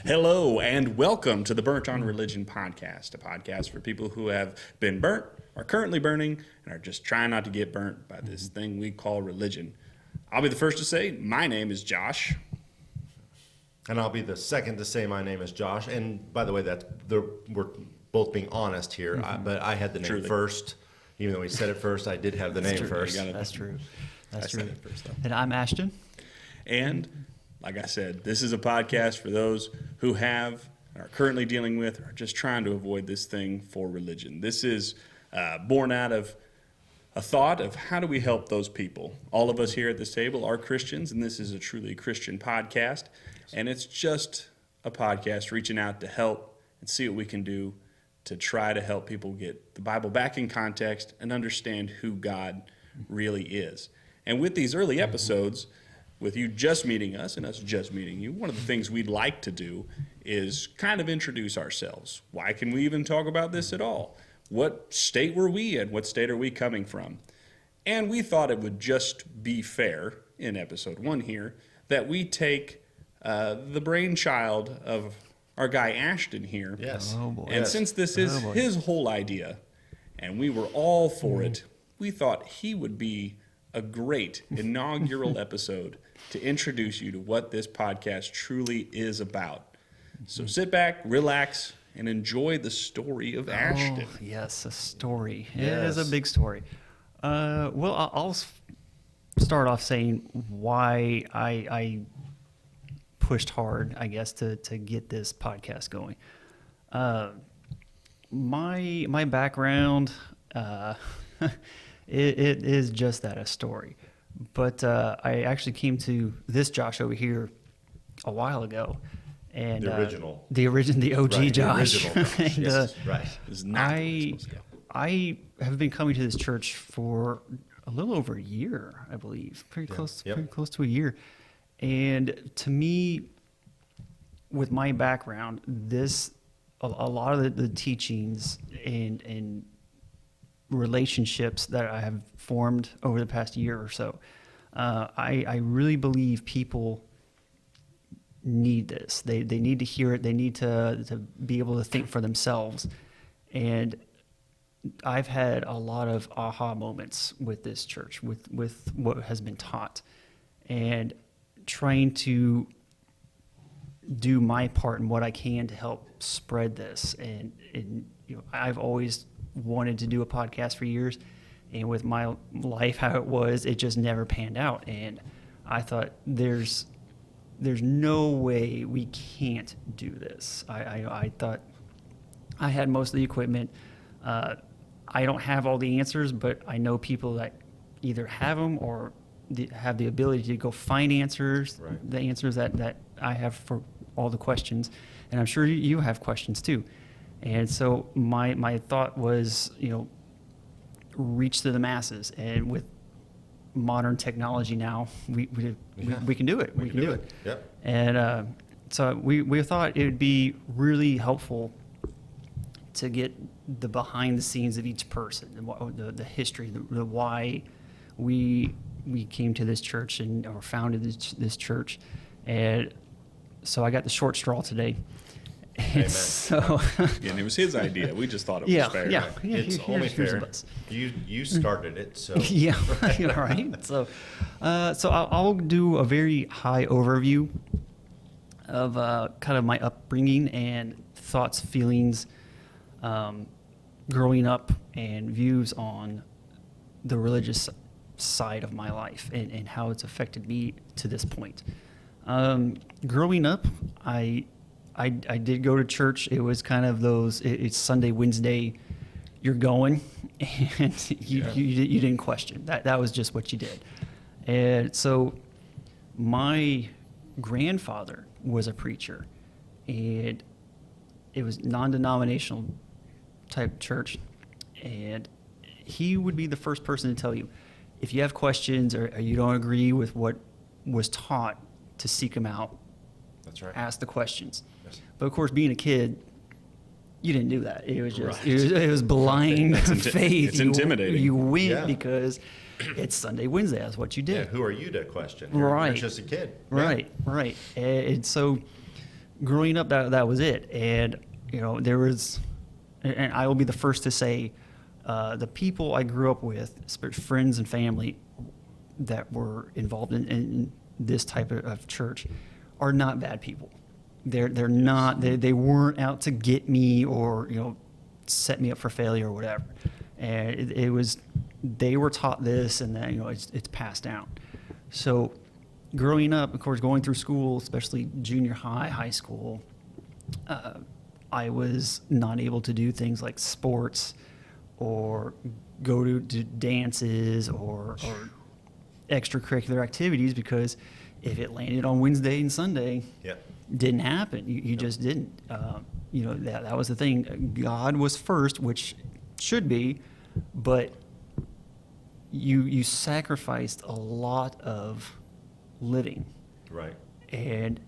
Hello and welcome to the Burnt on Religion podcast, a podcast for people who have been burnt, are currently burning, and are just trying not to get burnt by this thing we call religion. I'll be the first to say my name is Josh. And I'll be the second to say my name is Josh. And by the way, we're both being honest here, but I had the name first. Even though we said it first, I did have the name first. That's true. That's true. Said it first, though. And I'm Ashten. And like I said, this is a podcast for those who have, are currently dealing with, or are just trying to avoid this thing for religion. This is born out of a thought of how do we help those people. All of us here at this table are Christians, and this is a truly Christian podcast. And it's just a podcast reaching out to help and see what we can do to try to help people get the Bible back in context and understand who God really is. And with these early episodes, with you just meeting us and us just meeting you, one of the things we'd like to do is kind of introduce ourselves. Why can we even talk about this at all? What state were we in? What state are we coming from? And we thought it would just be fair in episode 1 here that we take the brainchild of our guy Ashten here. Yes. Oh, boy. And since this is his whole idea, and we were all for it, we thought he would be a great inaugural episode to introduce you to what this podcast truly is about. So sit back, relax, and enjoy the story of Ashten. Oh, yes, a story. Yes. It is a big story. I'll start off saying why I pushed hard, I guess, to get this podcast going. My background, it is just that, a story. But I actually came to this Josh over here a while ago. And The original. the OG Right, Josh. The original. And, Yes, right. This is not the way it's supposed to go. I have been coming to this church for a little over a year, I believe, pretty close to a year. And to me, with my background, a lot of the teachings and relationships that I have formed over the past year or so, I really believe people need this. They need to hear it. They need to be able to think for themselves. And I've had a lot of aha moments with this church, with what has been taught, and trying to do my part and what I can to help spread this. And I've always wanted to do a podcast for years, and with my life how it was, it just never panned out. And I thought there's no way we can't do this. I thought I had most of the equipment. I don't have all the answers, but I know people that either have them or have the ability to go find answers, Right. the answers that I have for all the questions. And I'm sure you have questions too. And so my thought was, reach to the masses. And with modern technology now, we can do it. We can do it. Yep. And so we thought it would be really helpful to get the behind the scenes of each person, the history, the why we came to this church or founded this church. And so I got the short straw today. Amen. So Yeah, and it was his idea. We just thought it was fair. yeah, It's only here's fair. the bus. You started it, so Yeah, right. So I'll do a very high overview of kind of my upbringing and thoughts, feelings, growing up, and views on the religious side of my life and how it's affected me to this point. Growing up, I did go to church. It was kind of it's Sunday, Wednesday, you're going, and you didn't question. That was just what you did. And so my grandfather was a preacher, and it was non-denominational type church, and he would be the first person to tell you if you have questions or you don't agree with what was taught, to seek him out. that's right. Ask the questions. Yes. But of course, being a kid, you didn't do that. It was just Right. it was blind faith. It's intimidating. You went Yeah. because it's Sunday, Wednesday. That's what you Yeah, did. who are you to question? Right. You're just a kid. Right. And so growing up, that was it. And, there was, and I will be the first to say, the people I grew up with, friends and family that were involved in this type of church, are not bad people. They're not, they weren't out to get me or, set me up for failure or whatever. And it was, they were taught this, and that, it's passed down. So growing up, of course, going through school, especially junior high, high school, I was not able to do things like sports or go to dances or extracurricular activities, because if it landed on Wednesday and Sunday, didn't happen. You just didn't. That was the thing. God was first, which should be, but you sacrificed a lot of living. Right. And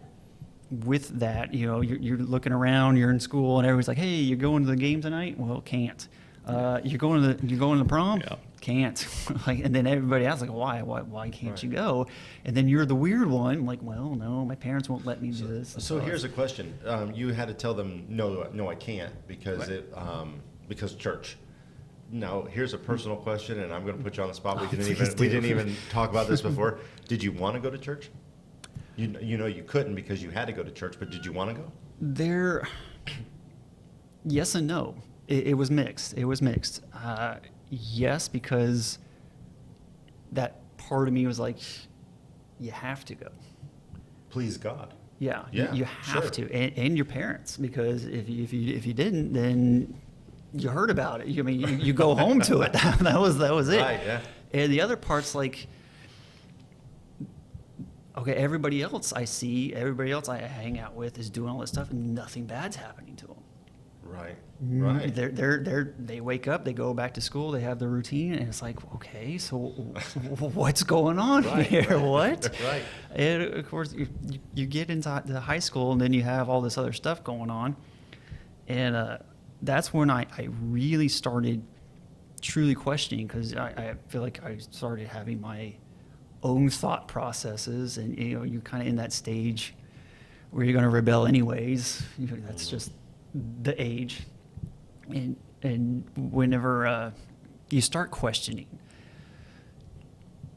with that, you're looking around, you're in school, and everybody's like, "Hey, you're going to the game tonight?" Well, can't. You're going to the prom? Yeah. Can't. And then everybody else like, why can't you go? And then you're the weird one. I'm like, well, no, my parents won't let me do this. So here's a question: you had to tell them, no, I can't, because because church. Now, here's a personal question, and I'm going to put you on the spot. We didn't even talk about this before. Did you want to go to church? You couldn't because you had to go to church, but did you want to go? Yes and no. It was mixed. Yes, because that part of me was like, you have to go. Please God. Yeah, Yeah, you have sure. to, and your parents, because if you didn't, then you heard about it. You go home to it. that was it. Right. Yeah. And the other parts, like, okay, everybody else I hang out with is doing all this stuff, and nothing bad's happening to them. Right. Right. They wake up, they go back to school, they have their routine, and it's like, okay, so what's going on here? Right. What? Right. And of course, you get into the high school, and then you have all this other stuff going on, and that's when I really started truly questioning, because I feel like I started having my own thought processes, and you're kind of in that stage where you're going to rebel anyways. That's just the age, and whenever you start questioning,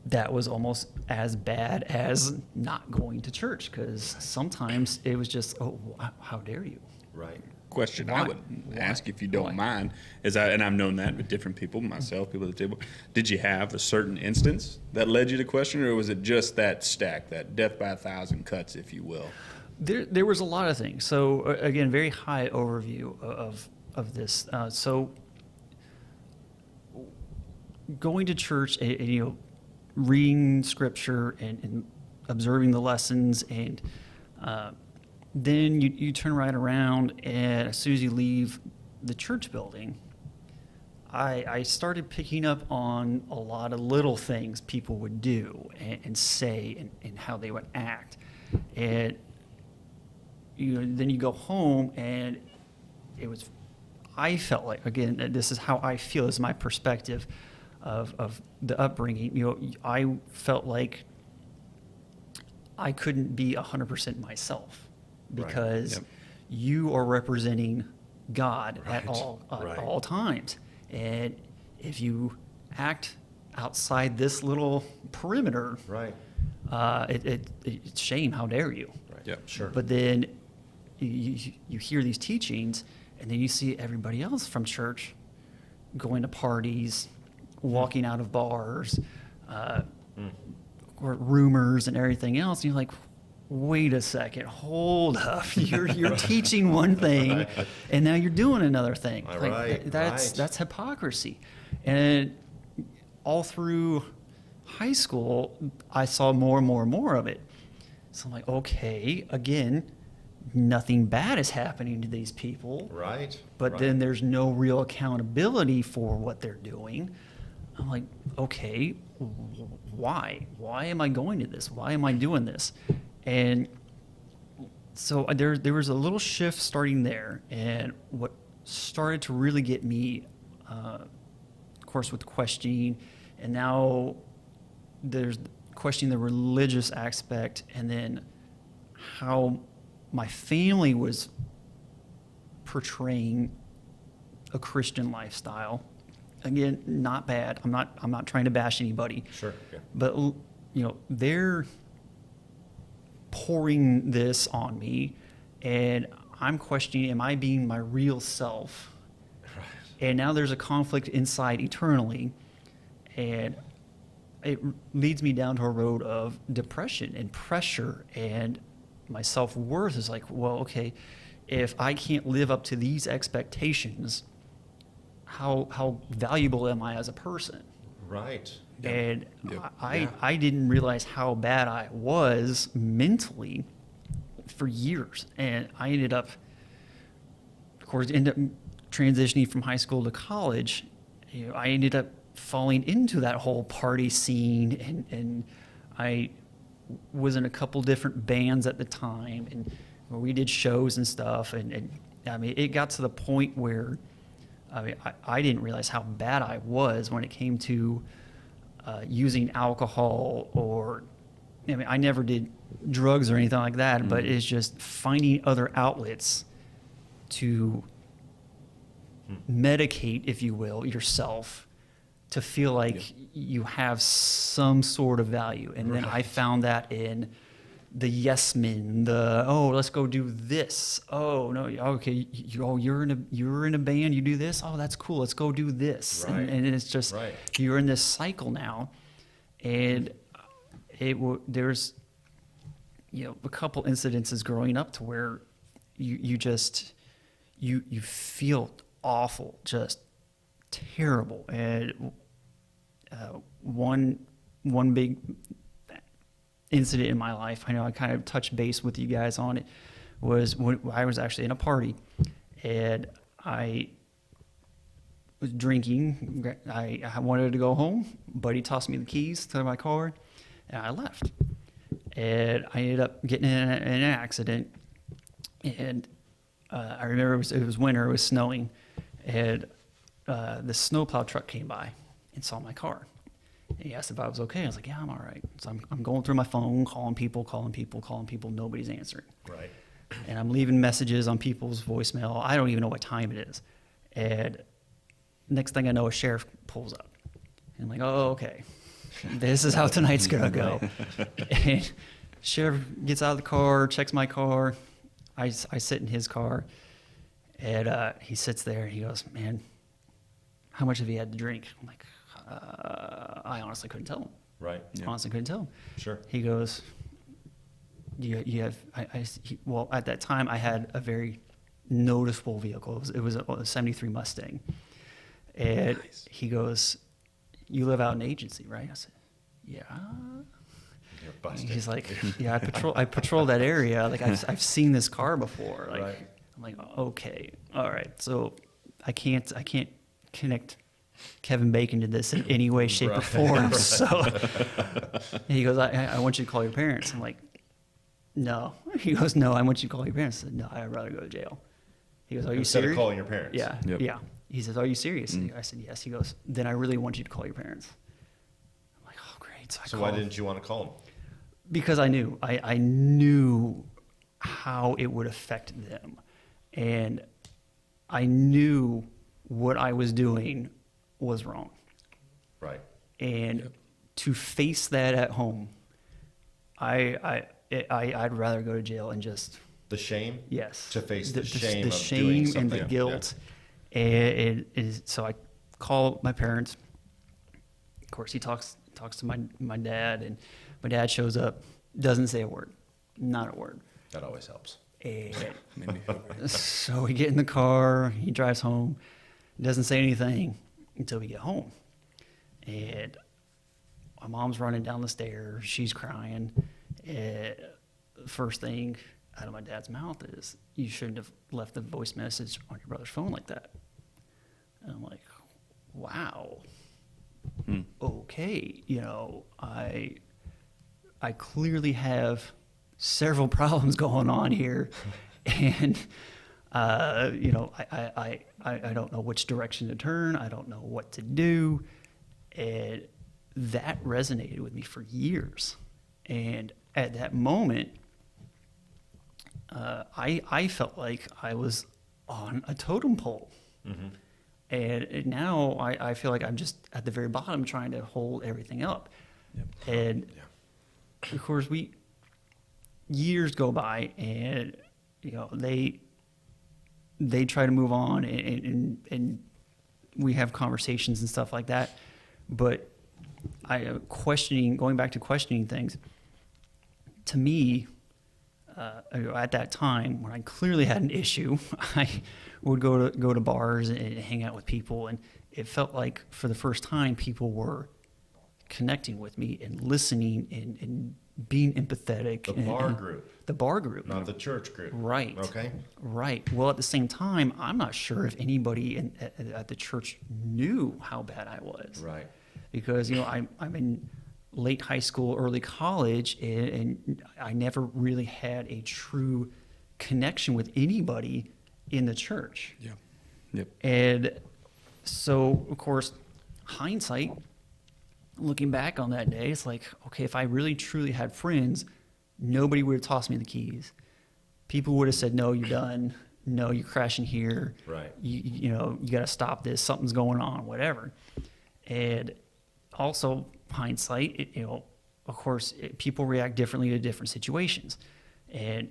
that was almost as bad as not going to church, because sometimes it was just, oh, how dare you? Right. Question I would ask, if you don't mind, and I've known that with different people, myself, people at the table. Did you have a certain instance that led you to question, or was it just that stack, that death by 1,000 cuts, if you will? There was a lot of things. So again, very high overview of this. So going to church, and, reading scripture and observing the lessons, and then you turn right around, and as soon as you leave the church building, I started picking up on a lot of little things people would do and say, and how they would act. And then you go home, and I felt like, again, this is how I feel, this is my perspective of the upbringing. I felt like I couldn't be 100% myself, because you are representing God at all times. And if you act outside this little perimeter, it's shame. How dare you? Right. Yep. Sure. But then you hear these teachings, and then you see everybody else from church going to parties, walking out of bars, or rumors and everything else. And you're like, wait a second, hold up. You're teaching one thing, and now you're doing another thing. That's hypocrisy. And all through high school, I saw more and more and more of it. So I'm like, okay, again, nothing bad is happening to these people. Right. But then there's no real accountability for what they're doing. I'm like, okay, why? Why am I going to this? Why am I doing this? And so there was a little shift starting there. And what started to really get me, of course, with questioning, and now there's questioning the religious aspect, and then how my family was portraying a Christian lifestyle. Again, not bad. I'm not trying to bash anybody. Sure. Yeah. But they're pouring this on me, and I'm questioning, am I being my real self? Right. And now there's a conflict inside eternally, and it leads me down to a road of depression and pressure, and my self-worth is like, well, okay, if I can't live up to these expectations, how valuable am I as a person? Right. And Yep. I didn't realize how bad I was mentally for years. And I ended up, of course, transitioning from high school to college. I ended up falling into that whole party scene, and I was in a couple different bands at the time, and we did shows and stuff. And I mean, it got to the point where I didn't realize how bad I was when it came to using alcohol, or I never did drugs or anything like that, but it's just finding other outlets to medicate, if you will, yourself to feel like you have some sort of value. And then I found that in the yes men, let's go do this. Oh no, okay, you're in a band, you do this. Oh, that's cool. Let's go do this. Right. And it's just you're in this cycle now, and there's a couple incidences growing up to where you feel awful, just terrible. And one big incident in my life, I know I kind of touched base with you guys on it, was when I was actually in a party, and I was drinking. I wanted to go home. Buddy tossed me the keys to my car, and I left. And I ended up getting in an accident, and I remember it was winter, it was snowing, and the snowplow truck came by and saw my car. And he asked if I was okay. I was like, yeah, I'm all right. So I'm going through my phone, calling people. Nobody's answering. Right. And I'm leaving messages on people's voicemail. I don't even know what time it is. And next thing I know, a sheriff pulls up. And I'm like, oh, okay. This is how tonight's going to go. And sheriff gets out of the car, checks my car. I sit in his car. And he sits there and he goes, man, how much have you had to drink? I'm like, I honestly couldn't tell him. Right. Yeah. Honestly couldn't tell him. Sure. He goes, you have, well, at that time I had a very noticeable vehicle. It was a 73 Mustang. And he goes, you live out in Agency, right? I said, yeah. You're busted. He's like, yeah, I patrol that area. Like I've seen this car before. Like, right. I'm like, okay, all right. So I can't connect Kevin Bacon to this in any way, shape, or form. So and he goes, I want you to call your parents. I'm like, no. He goes, no, I want you to call your parents. I said, no, I'd rather go to jail. He goes, are you Instead serious? of calling your parents. Yeah, Yep. yeah. He says, are you serious? I said, yes. He goes, then I really want you to call your parents. I'm like, oh, great. So why didn't you want to call them? Because I knew. I knew how it would affect them. And I knew what I was doing was wrong. Right. And to face that at home, I'd rather go to jail and just... The shame? Yes. To face the shame the of shame doing and something. the guilt. And so I call my parents. Of course, he talks to my dad, and my dad shows up, doesn't say a word, not a word. That always helps. And so we get in the car, he drives home, doesn't say anything until we get home. And my mom's running down the stairs, she's crying. And first thing out of my dad's mouth is, you shouldn't have left the voice message on your brother's phone like that. And I'm like, wow. Okay, I clearly have several problems going on here, and I don't know which direction to turn. I don't know what to do, and that resonated with me for years. And at that moment, I felt like I was on a totem pole. And now I feel like I'm just at the very bottom trying to hold everything up. And of course, years go by, and they try to move on, and we have conversations and stuff like that. But going back to questioning things, to me, at that time when I clearly had an issue, I would go to bars and hang out with people, and it felt like for the first time people were connecting with me and listening and being empathetic. The bar group. Not the church group. Right. Okay. Right. Well, at the same time, I'm not sure if anybody at the church knew how bad I was. Right. Because, I'm in late high school, early college, and I never really had a true connection with anybody in the church. Yeah. Yep. And so, of course, hindsight, looking back on that day, it's like, okay, if I really truly had friends, nobody would have tossed me the keys. People would have said, no, you're done. No, you're crashing here. Right. You got to stop this. Something's going on, whatever. And also, hindsight, of course, people react differently to different situations. And,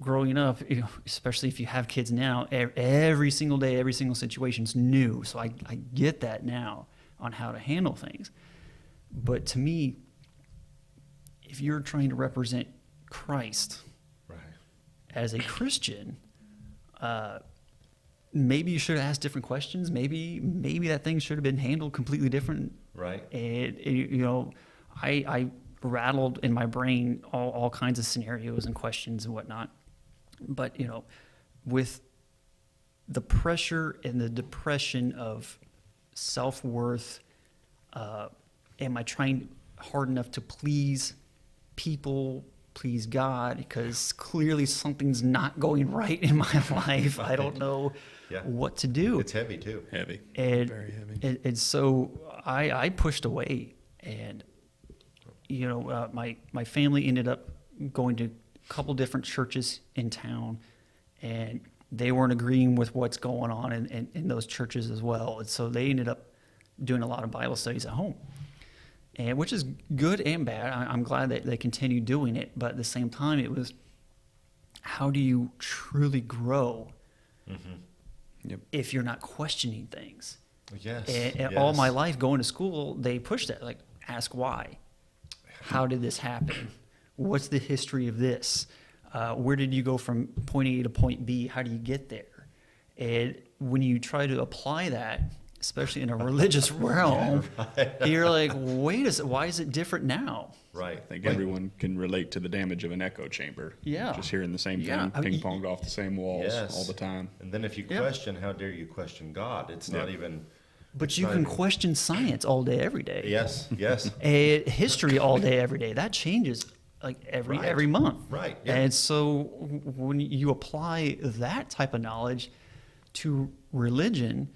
growing up, especially if you have kids now, every single day, every single situation's new. So I get that now on how to handle things. But to me, if you're trying to represent Christ as a Christian, maybe you should have asked different questions. Maybe that thing should have been handled completely different. Right. And I rattled in my brain all kinds of scenarios and questions and whatnot. But with the pressure and the depression of self-worth, am I trying hard enough to please people, please God? Because clearly something's not going right in my life. I don't know what to do. It's heavy too. Heavy. And, very heavy. And so I pushed away, and my family ended up going to a couple different churches in town, and they weren't agreeing with what's going on in those churches as well. And so they ended up doing a lot of Bible studies at home, and which is good and bad. I'm glad that they continued doing it, but at the same time, it was, how do you truly grow if you're not questioning things? Yes. And all my life going to school, they pushed that, like, ask why. How did this happen? What's the history of this? Where did you go from point A to point B? How do you get there? And when you try to apply that, especially in a religious realm, you're like, wait a second, why is it different now? Right. I think everyone can relate to the damage of an echo chamber. Yeah. Just hearing the same thing, ping-ponged off the same walls all the time. And then if you question, how dare you question God? It's not even... But you can question science all day, every day. Yes. And history all day, every day. That changes like every month. Right. Yeah. And so when you apply that type of knowledge to religion,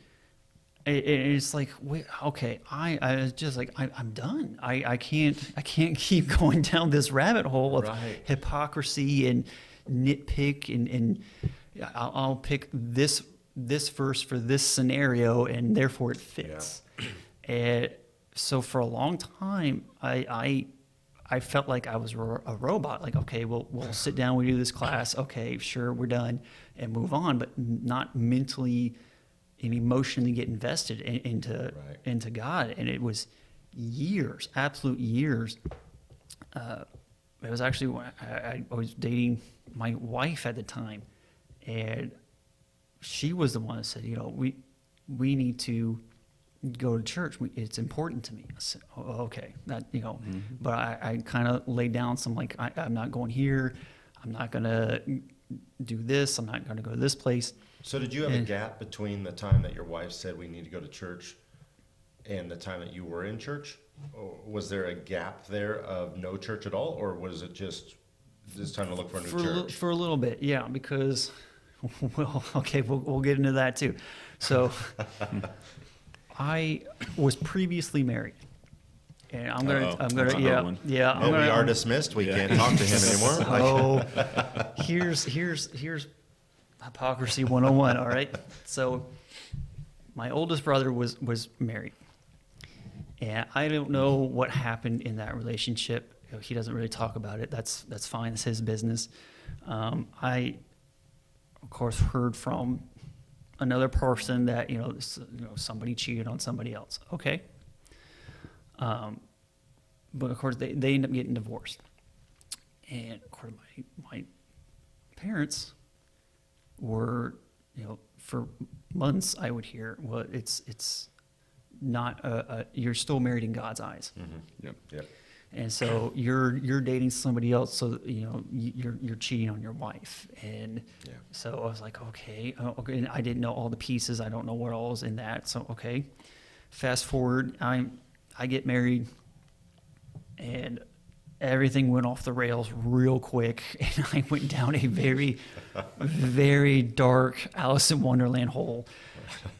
it's like, wait, okay, I just like, I'm done. I can't keep going down this rabbit hole of hypocrisy and nitpick and I'll pick this verse for this scenario, and therefore it fits. And so for a long time, I felt like I was a robot. Like, okay, we'll sit down, we do this class. Okay, sure, we're done, and move on. But not mentally and emotionally get invested into God. And it was years, absolute years. It was actually when I was dating my wife at the time, and she was the one that said, we need to go to church. It's important to me. I said, oh, okay. That, but I kind of laid down some, like, I'm not going here. I'm not going to do this. I'm not going to go to this place. So did you have a gap between the time that your wife said we need to go to church and the time that you were in church? Or was there a gap there of no church at all? Or was it just this time to look for a new church? For a little bit, yeah, because... Well, okay, we'll get into that too. So I was previously married, and I'm gonna we are dismissed. We can't talk to him anymore. So here's hypocrisy 101. All right. So my oldest brother was married, and I don't know what happened in that relationship. He doesn't really talk about it. That's fine. It's his business. I, of course, heard from another person that somebody cheated on somebody else. Okay. But of course they end up getting divorced, and of course my parents were, for months I would hear, well, it's not you're still married in God's eyes. Mm-hmm. Yep. And so you're dating somebody else, so you're cheating on your wife. And so I was like, okay, and I didn't know all the pieces. I don't know what all was in that. So okay, fast forward, I get married, and everything went off the rails real quick, and I went down a very, very dark Alice in Wonderland hole.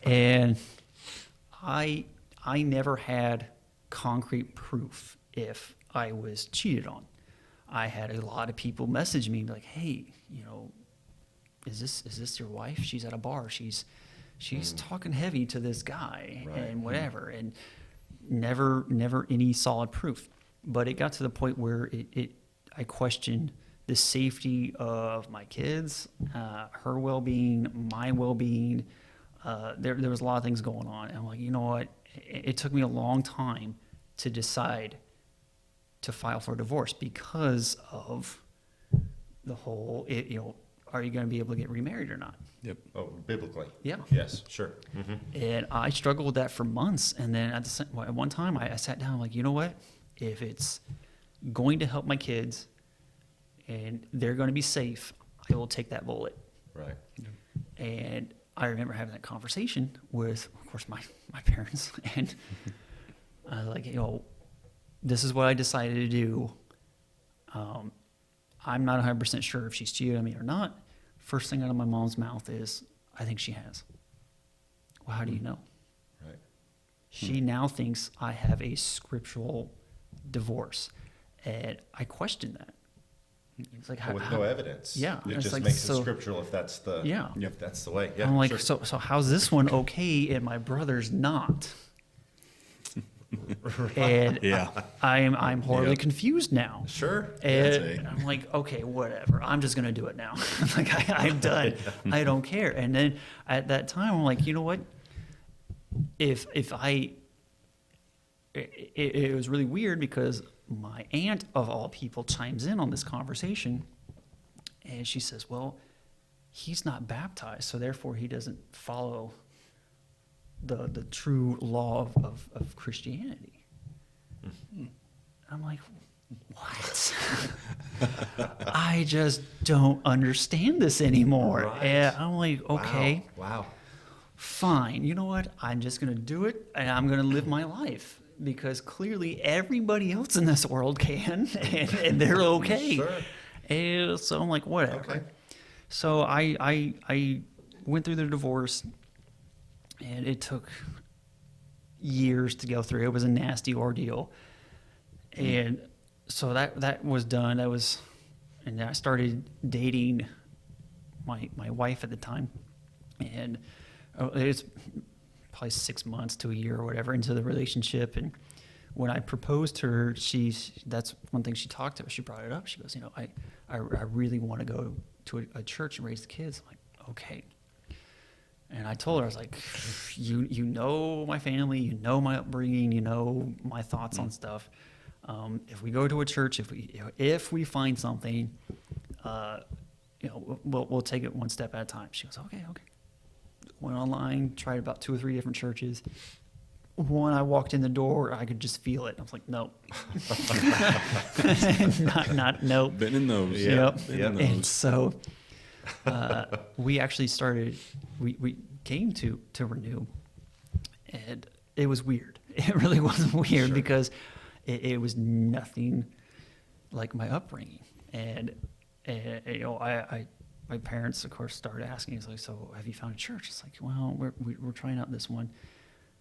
And I never had concrete proof if I was cheated on. I had a lot of people message me like, "Hey, is this your wife? She's at a bar. She's talking heavy to this guy, right. and whatever." And never any solid proof. But it got to the point where I questioned the safety of my kids, her well-being, my well-being. There was a lot of things going on. And I'm like, you know what? It took me a long time to decide to file for divorce because of the whole, are you going to be able to get remarried or not? Yep. Oh, biblically. Yeah. Yes, sure. Mm-hmm. And I struggled with that for months. And then at one time I sat down, like, you know what? If it's going to help my kids and they're going to be safe, I will take that bullet. Right. And I remember having that conversation with, of course, my parents. And I was like, this is what I decided to do. I'm not 100% sure if she's cheated on me or not. First thing out of my mom's mouth is, I think she has. Well, how do you know? Right. She now thinks I have a scriptural divorce. And I question that. It's like, with no evidence. Yeah. It It's just like, makes it so- scriptural if that's the if that's the way. Yeah. I'm like, sure. so how's this one okay and my brother's not? And I'm horribly confused now. Sure. And I'm like, okay, whatever. I'm just gonna do it now. Like I'm done. I don't care. And then at that time, I'm like, you know what? If it was really weird because my aunt of all people chimes in on this conversation, and she says, well, he's not baptized, so therefore he doesn't follow the true law of Christianity. Mm-hmm. I'm like, what? I just don't understand this anymore. Right. And I'm like, okay, Wow. fine. You know what? I'm just going to do it, and I'm going to live my life because clearly everybody else in this world can, and they're okay. Sure. And so I'm like, whatever. Okay. So I went through the divorce, and it took years to go through. It was a nasty ordeal. And so that was done. And I started dating my wife at the time. And it's probably 6 months to a year or whatever into the relationship. And when I proposed to her, that's one thing she talked about. She brought it up. She goes, I really want to go to a church and raise the kids. I'm like, okay. And I told her, I was like, you know my family, you know my upbringing, you know my thoughts on stuff. If we go to a church, if we find something, we'll take it one step at a time. She goes, okay. Went online, tried about 2 or 3 different churches. When I walked in the door, I could just feel it. I was like, nope. Nope. Been in those. Yep. Been in those. And so we actually started, we came to Renew, and it was weird. It really was weird because it was nothing like my upbringing. And my parents, of course, started asking, it's like, so have you found a church? It's like, well, we're trying out this one.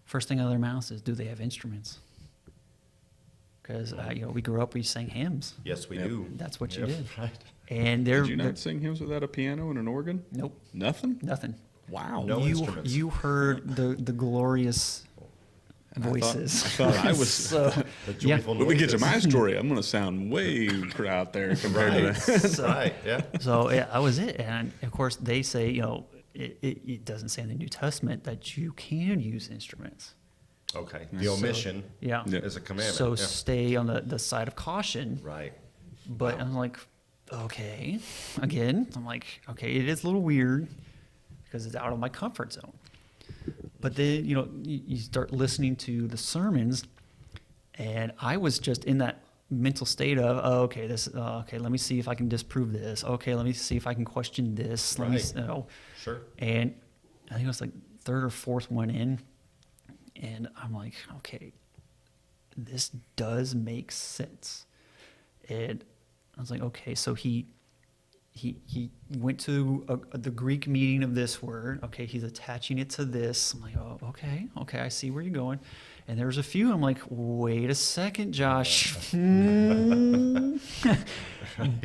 First thing out of their mouths is, do they have instruments? Because we grew up, we sang hymns. Yes, we do. That's what you did. Right. And Did you not sing hymns without a piano and an organ? Nope. Nothing? Nothing. Wow. No instruments. You heard the glorious voices. I thought I was. So, The yeah. joyful When we get to my noises. story, I'm going to sound way out there compared to Right. that. So, Right, yeah. So yeah, that was it. And of course, they say, it doesn't say in the New Testament that you can use instruments. Okay. The omission Yeah. Yeah. is a commandment. So yeah. stay on the side of caution. Right. But I'm like, okay. Again, I'm like, okay, it is a little weird because it's out of my comfort zone. But then, you start listening to the sermons, and I was just in that mental state of, okay, let me see if I can disprove this. Okay, let me see if I can question this. Let me, Right. Sure. And I think it was like third or fourth one in, and I'm like, okay, this does make sense. And I was like, okay, so he went to the Greek meaning of this word. Okay, he's attaching it to this. I'm like, oh, okay, I see where you're going. And there's a few. I'm like, wait a second, Josh.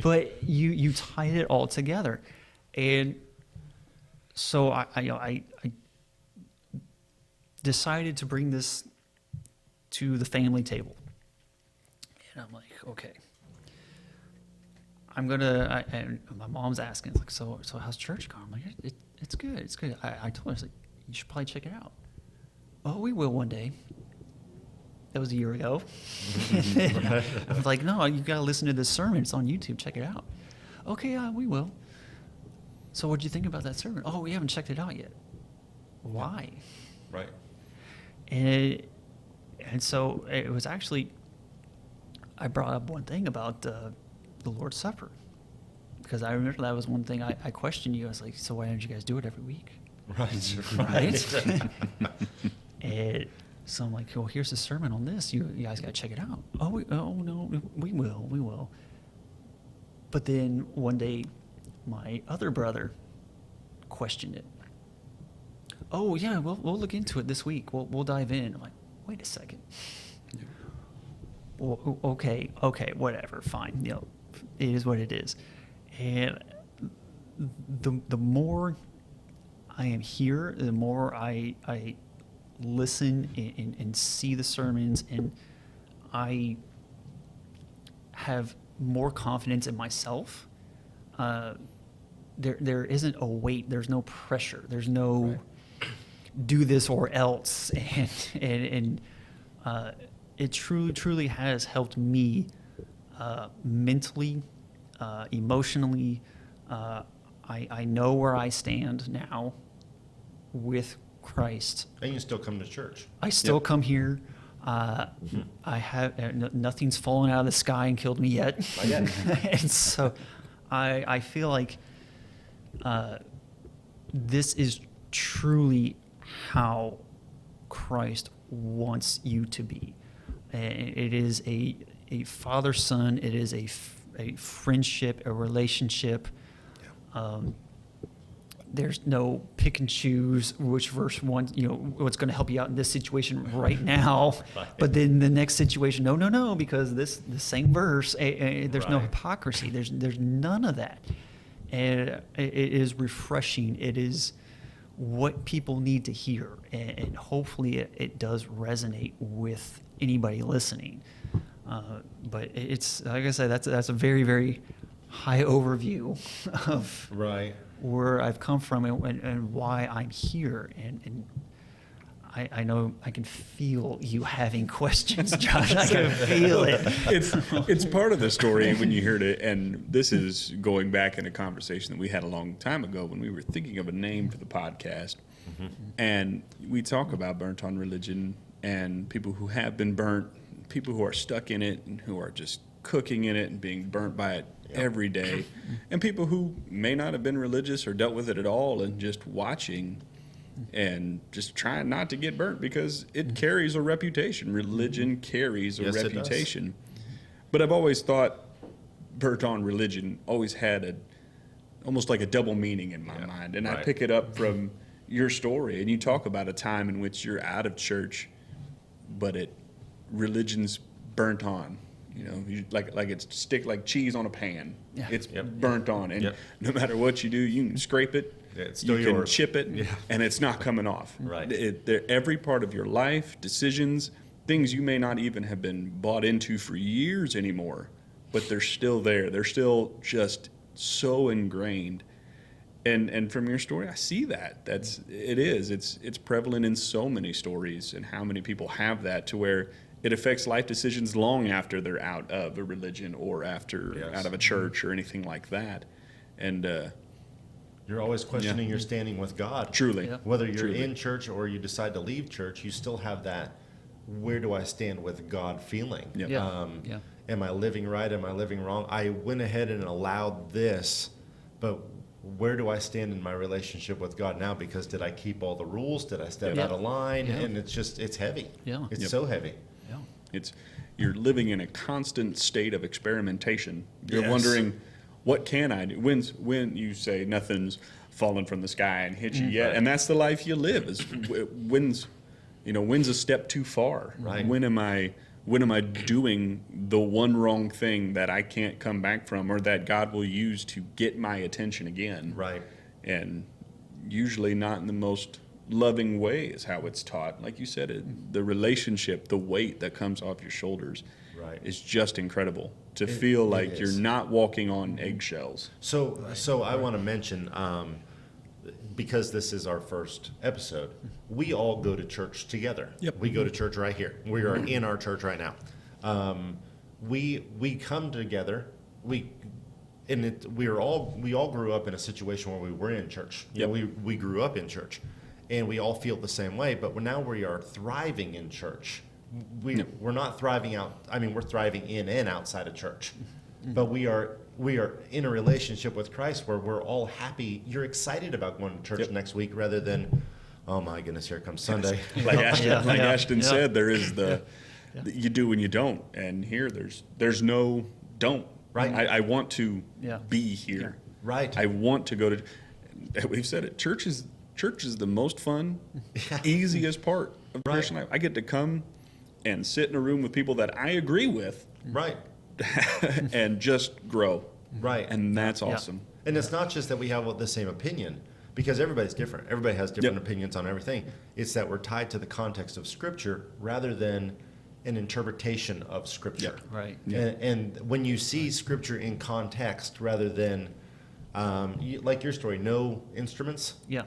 But you tied it all together, and so I decided to bring this to the family table, and I'm like, okay. And my mom's asking, like, so how's church going? I'm like, it's good, it's good. I told her, I was like, you should probably check it out. Oh, we will one day. That was a year ago. I was like, no, you got to listen to this sermon. It's on YouTube. Check it out. Okay, we will. So what'd you think about that sermon? Oh, we haven't checked it out yet. Why? Right. And so it was actually, I brought up one thing about the Lord's Supper, because I remember that was one thing I questioned you. I was like, so why don't you guys do it every week? Right. Right? And so I'm like, well, here's the sermon on this. You guys got to check it out. Oh, no, we will. But then one day, my other brother questioned it. Oh, yeah, we'll look into it this week. We'll dive in. I'm like, wait a second. Well, okay, whatever, fine. It is what it is. And the more I am here, the more I listen and see the sermons, and I have more confidence in myself. There isn't a weight. There's no pressure. There's no do this or else, and it truly has helped me mentally, emotionally. I know where I stand now with Christ. And you still come to church. I still come here. I have nothing's fallen out of the sky and killed me yet. Not yet. And so I feel like this is truly how Christ wants you to be. It is a father-son. It is a friendship, a relationship. There's no pick and choose which verse one, what's going to help you out in this situation right now. Right. But then the next situation, no, because the same verse, there's no Right. hypocrisy. There's none of that. And it is refreshing. It is what people need to hear. And hopefully it does resonate with anybody listening. But it's, like I said, that's a very, very high overview of Right. where I've come from and why I'm here. And I know I can feel you having questions, Josh. I can feel it. It's part of the story when you heard it, and this is going back in a conversation that we had a long time ago when we were thinking of a name for the podcast. Mm-hmm. And we talk about burnt on religion and people who have been burnt, people who are stuck in it and who are just cooking in it and being burnt by it every day, and people who may not have been religious or dealt with it at all and just watching and just trying not to get burnt because it carries a reputation. Religion carries a Yes, it does. reputation. But I've always thought burnt on religion always had almost like a double meaning in my mind. And I Right. pick it up from your story, and you talk about a time in which you're out of church, but religion's burnt on. like it's stick like cheese on a pan. Yeah. It's Yep. burnt on, and Yep. no matter what you do, you can scrape it, Yeah, it's still you can yours. chip it, Yeah. and it's not coming off. Right. Every part of your life, decisions, things you may not even have been bought into for years anymore, but they're still there. They're still just so ingrained. And from your story, I see that. It's prevalent in so many stories, and how many people have that to where it affects life decisions long after they're out of a religion or after out of a church or anything like that. And You're always questioning your standing with God. truly, Yeah. Whether you're Truly. in church or you decide to leave church, you still have that where do I stand with God feeling. Yep. Yeah. Yeah. Am I living right? Am I living wrong? I went ahead and allowed this, but where do I stand in my relationship with God now? Because did I keep all the rules? Did I step Yeah. out of line? Yeah. And it's heavy. Yeah. It's Yep. so heavy. Yeah. You're living in a constant state of experimentation. You're Yes. wondering, what can I do? When you say nothing's fallen from the sky and hit you yet, Right. and that's the life you live. Is when's a step too far? Right. When am I doing the one wrong thing that I can't come back from, or that God will use to get my attention again? Right. And usually not in the most loving way is how it's taught. Like you said, the relationship, the weight that comes off your shoulders Right. is just incredible. To feel like is. you're not walking on eggshells. So I want to mention, because this is our first episode, we all go to church together. Yep. We go to church right here. We are in our church right now. We come together. We all grew up in a situation where we were in church. You know, we grew up in church, and we all feel the same way. But now we are thriving in church. We're not thriving out. I mean, we're thriving in and outside of church, but we are in a relationship with Christ where we're all happy. You're excited about going to church next week rather than, oh my goodness, here comes Sunday. Like Ashton Yeah. said, there is the you do and you don't, and here there's no don't. Right. I want to Yeah. be here. Right. I want to go to. We've said it. Church is the most fun, easiest part of Right. Christian life. I get to come and sit in a room with people that I agree with, Right. and just grow. Right. And that's awesome. And it's not just that we have the same opinion, because everybody's different. Everybody has different opinions on everything. It's that we're tied to the context of Scripture rather than an interpretation of Scripture. Right. And when you see Scripture in context rather than, like your story, no instruments, Yeah.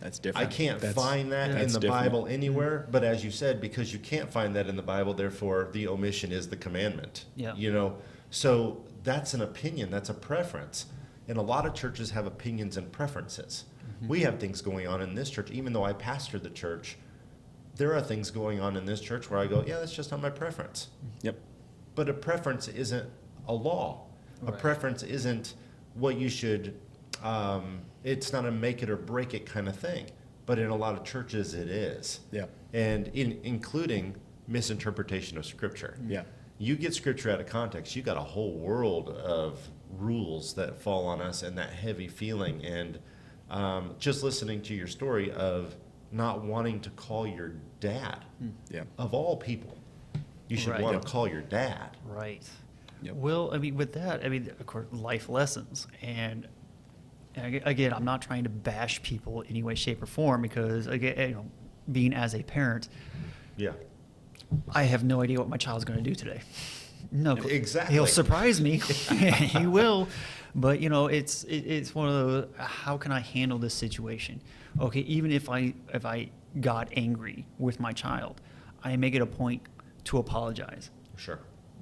That's I different. can't That's- find that in that's the different. Bible anywhere. But as you said, because you can't find that in the Bible, therefore the omission is the commandment. Yeah. You know, so that's an opinion, that's a preference. And a lot of churches have opinions and preferences. We have things going on in this church, even though I pastor the church. There are things going on in this church where I go, yeah, that's just not my preference. Yep. But a preference isn't a law. A Right. preference isn't what you should, it's not a make it or break it kind of thing. But in a lot of churches, it is. Yeah. And including misinterpretation of Scripture. Yeah. You get Scripture out of context, you got a whole world of rules that fall on us and that heavy feeling. And just listening to your story of not wanting to call your dad, Yeah. of all people, you should Right. want Yep. to call your dad. Right. Yep. Well, I mean, with that, I mean, of course, life lessons. And again, I'm not trying to bash people in any way, shape, or form because, again, being as a parent, Yeah. I have no idea what my child's going to do today. No, clue. Exactly. He'll surprise me. He will. But it's one of those. How can I handle this situation? Okay, even if I got angry with my child, I make it a point to apologize Sure.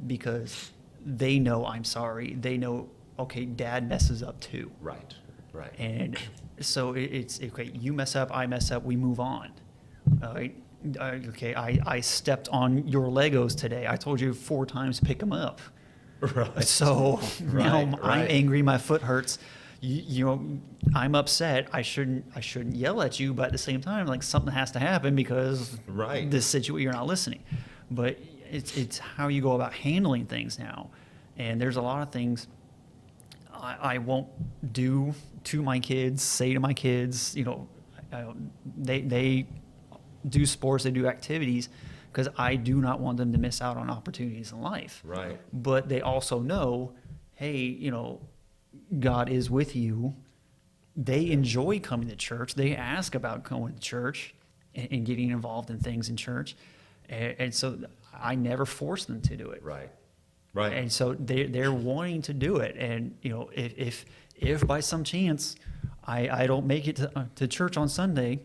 because they know I'm sorry. They know, okay, Dad messes up too. Right. Right. And so it's okay. You mess up, I mess up. We move on. All right. Okay. I stepped on your Legos today. I told you 4 times to pick them up. Right. So now Right, I'm right. angry. My foot hurts. I'm upset. I shouldn't yell at you, but at the same time, like something has to happen because Right. this situation you're not listening. But it's how you go about handling things now. And there's a lot of things I won't do to my kids, say to my kids, they do sports, they do activities, because I do not want them to miss out on opportunities in life. Right. But they also know, hey, you know, God is with you. They enjoy coming to church. They ask about going to church and getting involved in things in church. And so I never force them to do it. Right. Right. And so they're wanting to do it. And, you know, if by some chance I don't make it to church on Sunday,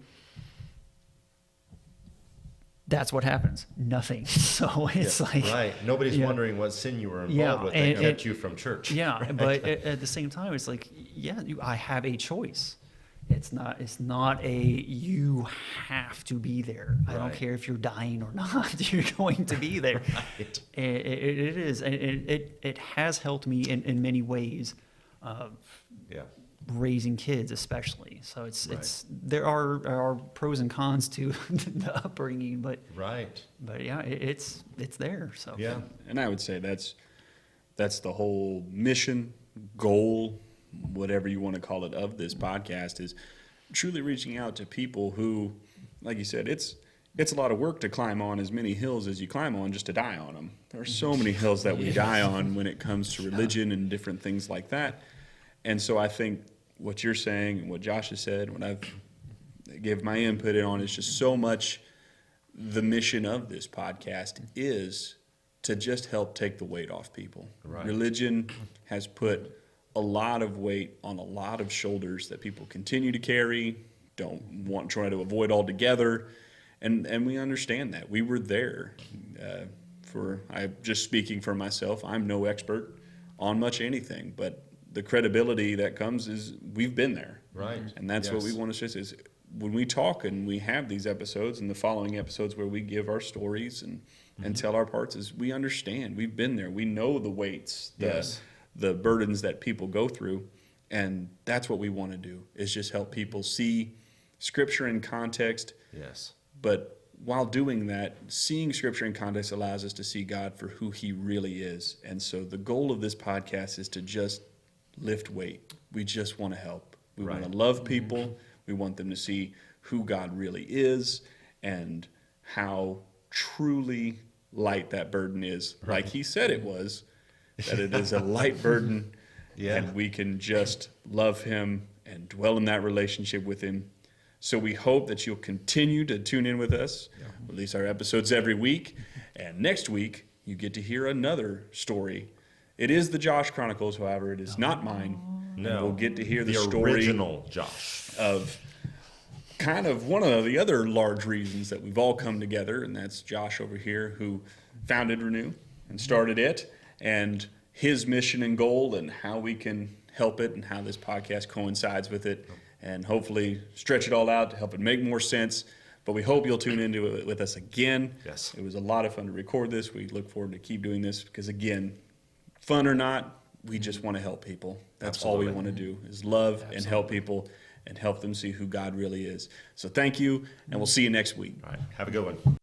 that's what happens. Nothing. So it's like... Right. Nobody's wondering what sin you were involved with that kept you from church. Yeah, right? But at the same time, it's like, I have a choice. It's not a you have to be there. I don't care if you're dying or not. You're going to be there. Right. It is. It has helped me in many ways. Raising kids, especially. So it's there are pros and cons to the upbringing, but it's there. So and I would say that's the whole mission, goal, whatever you want to call it, of this podcast, is truly reaching out to people who, like you said, it's a lot of work to climb on as many hills as you climb on just to die on them. There are so many hills that we die on when it comes to religion and different things like that. And so I think what you're saying and what Josh has said, what I've give my input on, is just so much the mission of this podcast is to just help take the weight off people. Right. Religion has put a lot of weight on a lot of shoulders that people continue to carry, try to avoid altogether, and we understand that. We were there. Just speaking for myself, I'm no expert on much anything, but the credibility that comes is we've been there. Right. And that's what we want to stress is when we talk and we have these episodes and the following episodes where we give our stories and tell our parts, is we understand. We've been there. We know the weights, the burdens that people go through. And that's what we want to do, is just help people see Scripture in context. Yes. But while doing that, seeing Scripture in context allows us to see God for who He really is. And so the goal of this podcast is to just lift weight. We just want to help. We want to love people. We want them to see who God really is and how truly light that burden is. Like He said it was, that it is a light burden, and we can just love Him and dwell in that relationship with Him. So we hope that you'll continue to tune in with us. We release our episodes every week, and next week you get to hear another story. It is the Josh Chronicles, however, it is not mine. No. And we'll get to hear the story original Josh of kind of one of the other large reasons that we've all come together, and that's Josh over here, who founded Renew and started it, and his mission and goal, and how we can help it, and how this podcast coincides with it, and hopefully stretch it all out to help it make more sense. But we hope you'll tune into it with us again. Yes. It was a lot of fun to record this. We look forward to keep doing this because, again, fun or not, we just want to help people. That's all we want to do, is love and help people and help them see who God really is. So thank you, and we'll see you next week. All right. Have a good one.